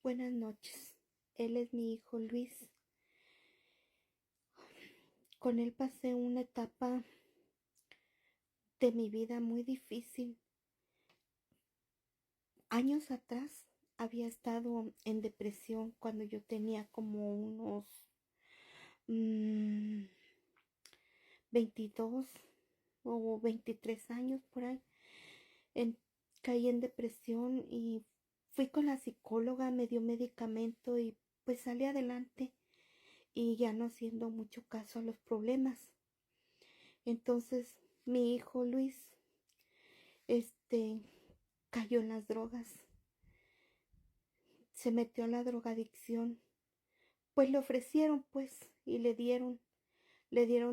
Buenas noches. Él es mi hijo Luis. Con él pasé una etapa de mi vida muy difícil. Años atrás había estado en depresión cuando yo tenía como unos mm, 22 o 23 años por ahí. En- Caí en depresión y fui con la psicóloga, me dio medicamento y pues salí adelante y ya no haciendo mucho caso a los problemas. Entonces, mi hijo Luis, este, cayó en las drogas, se metió en la drogadicción. Pues le ofrecieron, pues, y le dieron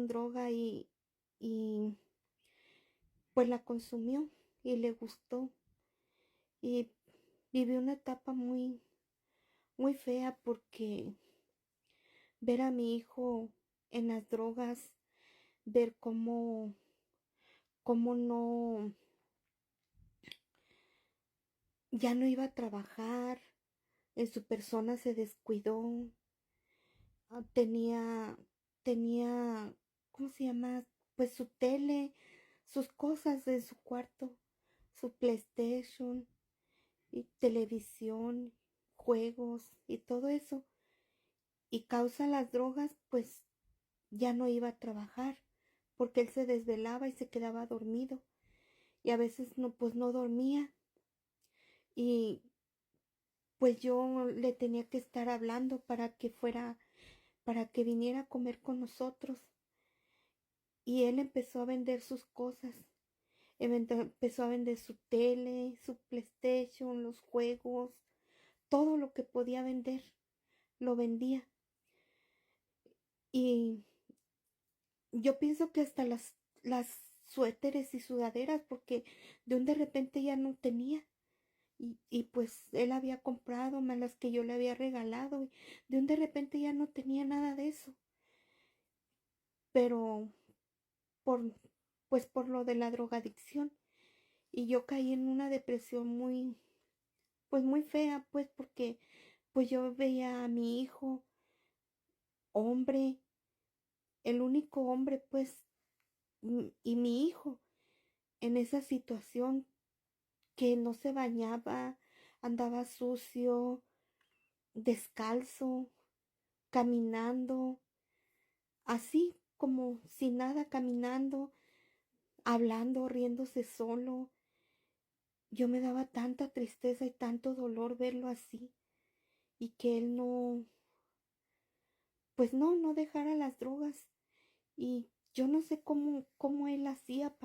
droga y pues la consumió y le gustó. Y vivió una etapa muy fea porque ver a mi hijo en las drogas, ver cómo no, ya no iba a trabajar, en su persona se descuidó. Ah, tenía, ¿cómo se llama? Pues su tele, sus cosas en su cuarto, su PlayStation y televisión, juegos y todo eso. Y causa las drogas, pues ya no iba a trabajar porque él se desvelaba y se quedaba dormido y a veces no, pues no dormía y pues yo le tenía que estar hablando para que viniera a comer con nosotros. Y él empezó a vender sus cosas. Empezó a vender su tele, su PlayStation, los juegos, todo lo que podía vender, lo vendía. Y yo pienso que hasta las suéteres y sudaderas, porque de un de repente ya no tenía. Y pues él había comprado más las que yo le había regalado. Y de un de repente ya no tenía nada de eso. Pero por, pues por lo de la drogadicción. Y yo caí en una depresión pues muy fea, pues porque pues yo veía a mi hijo, hombre, el único hombre, pues, y mi hijo en esa situación que no se bañaba, andaba sucio, descalzo, caminando, así como sin nada, caminando, hablando, riéndose solo. Yo me daba tanta tristeza y tanto dolor verlo así y que él no, pues no dejara las drogas. Y yo no sé cómo él hacía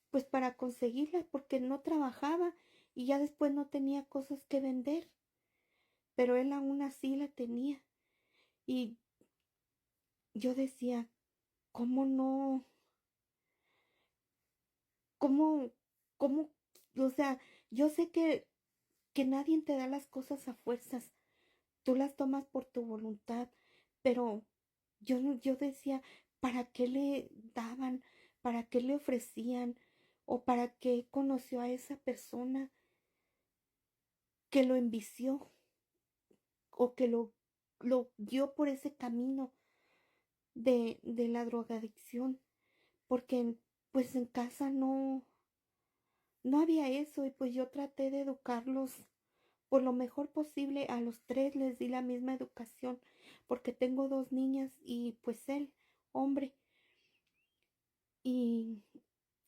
pues para conseguirlas, porque no trabajaba y ya después no tenía cosas que vender, pero él aún así la tenía. Y yo decía, ¿cómo no? ¿Cómo, cómo? O sea, yo sé que nadie te da las cosas a fuerzas, tú las tomas por tu voluntad, pero yo decía, ¿para qué le daban? ¿Para qué le ofrecían? ¿O para qué conoció a esa persona que lo envició o que lo guió por ese camino de la drogadicción? Porque pues en casa no había eso y pues yo traté de educarlos por lo mejor posible. A los tres les di la misma educación porque tengo dos niñas y pues él, hombre, y,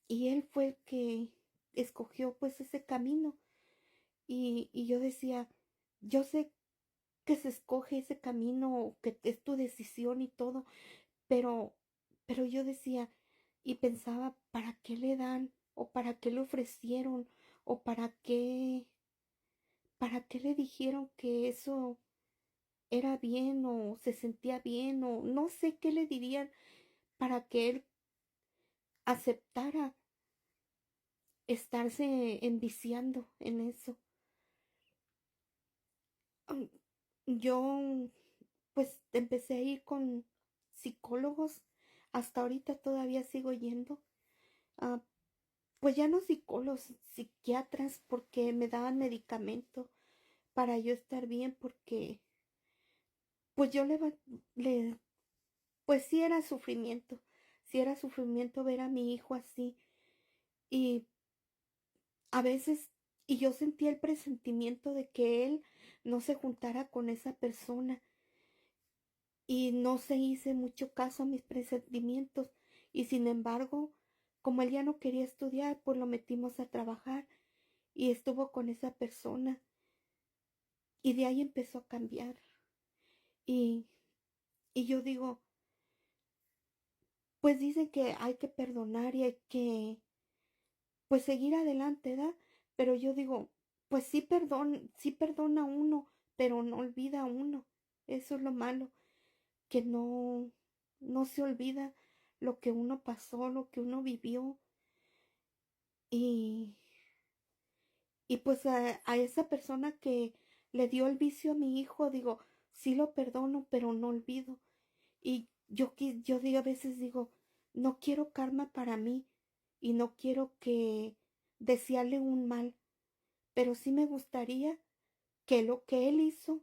y él fue el que escogió pues ese camino y yo decía, yo sé que se escoge ese camino, que es tu decisión y todo, pero, pero yo decía y pensaba, ¿para qué le dan? ¿O para qué le ofrecieron? ¿O para qué le dijeron que eso era bien o se sentía bien o no sé qué le dirían para que él aceptara estarse enviciando en eso? Am, Yo pues empecé a ir con psicólogos, hasta ahorita todavía sigo yendo, ah, pues ya no psicólogos, psiquiatras porque me daban medicamento, para yo estar bien, porque pues yo pues sí era sufrimiento ver a mi hijo así. Y a veces, y yo sentía el presentimiento de que él no se juntara con esa persona, y no se hice mucho caso a mis presentimientos, y sin embargo, como él ya no quería estudiar, pues lo metimos a trabajar y estuvo con esa persona, y de ahí empezó a cambiar. Y, y yo digo, pues dicen que hay que perdonar y hay que, pues seguir adelante, ¿da? Pero yo digo, pues sí perdona uno, pero no olvida a uno. Eso es lo malo, que no se olvida lo que uno pasó, lo que uno vivió. Y, y pues a esa persona que le dio el vicio a mi hijo, digo, sí lo perdono, pero no olvido. Y yo digo, a veces digo, no quiero karma para mí y no quiero que desearle un mal, pero sí me gustaría que lo que él hizo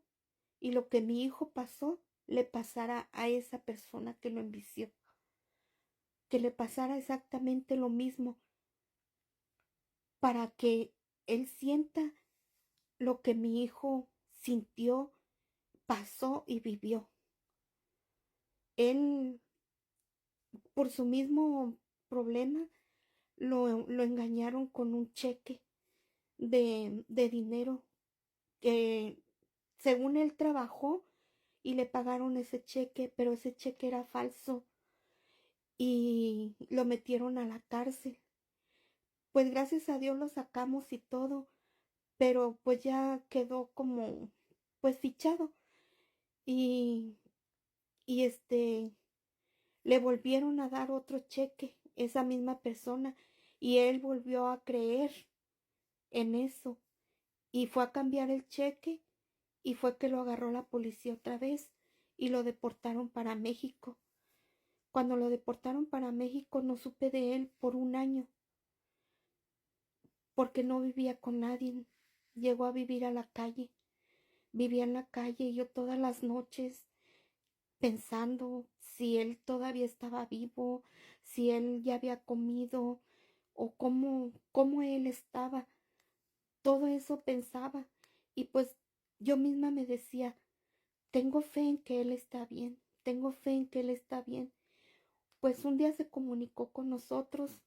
y lo que mi hijo pasó le pasara a esa persona que lo envició, que le pasara exactamente lo mismo, para que él sienta lo que mi hijo sintió, pasó y vivió. Él, por su mismo problema, lo engañaron con un cheque de dinero que según él trabajó, y le pagaron ese cheque, pero ese cheque era falso y lo metieron a la cárcel. Pues gracias a Dios lo sacamos y todo, pero pues ya quedó como pues fichado, y, y le volvieron a dar otro cheque, esa misma persona, y él volvió a creer en eso y fue a cambiar el cheque, y fue que lo agarró la policía otra vez y lo deportaron para México. Cuando lo deportaron para México no supe de él por un año, porque no vivía con nadie. Llegó a vivir a la calle, vivía en la calle, y yo todas las noches pensando si él todavía estaba vivo, si él ya había comido, o cómo él estaba. Todo eso pensaba, y pues yo misma me decía, tengo fe en que él está bien, tengo fe en que él está bien. Pues un día se comunicó con nosotros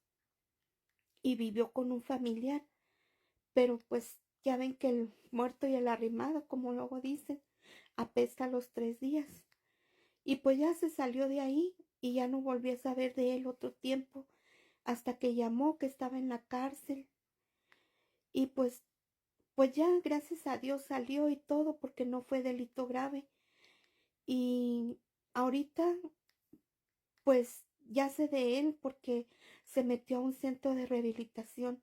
y vivió con un familiar, pero pues ya ven que el muerto y el arrimado, como luego dicen, apesta a los 3 días. Y pues ya se salió de ahí y ya no volví a saber de él otro tiempo, hasta que llamó que estaba en la cárcel. Y pues ya gracias a Dios salió y todo, porque no fue delito grave. Y ahorita pues ya sé de él porque se metió a un centro de rehabilitación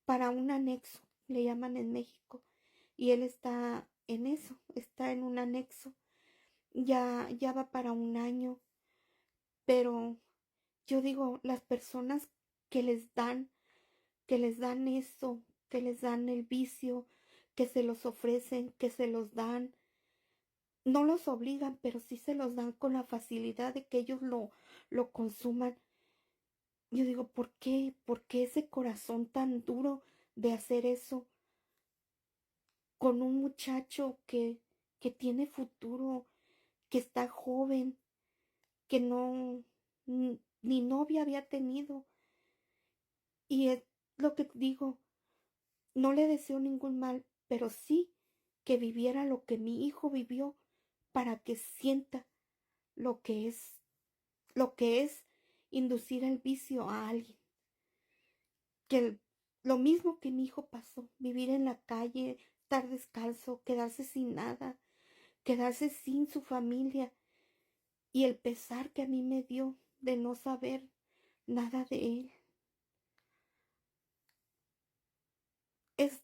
para un anexo, le llaman en México, y él está en eso, está en un anexo. Ya va para un año, pero yo digo, las personas que que les dan eso, que les dan el vicio, que se los ofrecen, que se los dan, no los obligan, pero sí se los dan con la facilidad de que ellos lo consuman. Yo digo, ¿por qué? ¿Por qué ese corazón tan duro de hacer eso con un muchacho que tiene futuro, que está joven, que no, ni novia había tenido? Y es lo que digo, no le deseo ningún mal, pero sí que viviera lo que mi hijo vivió, para que sienta lo que es inducir el vicio a alguien. Lo mismo que mi hijo pasó, vivir en la calle, estar descalzo, quedarse sin nada, quedarse sin su familia, y el pesar que a mí me dio de no saber nada de él. Es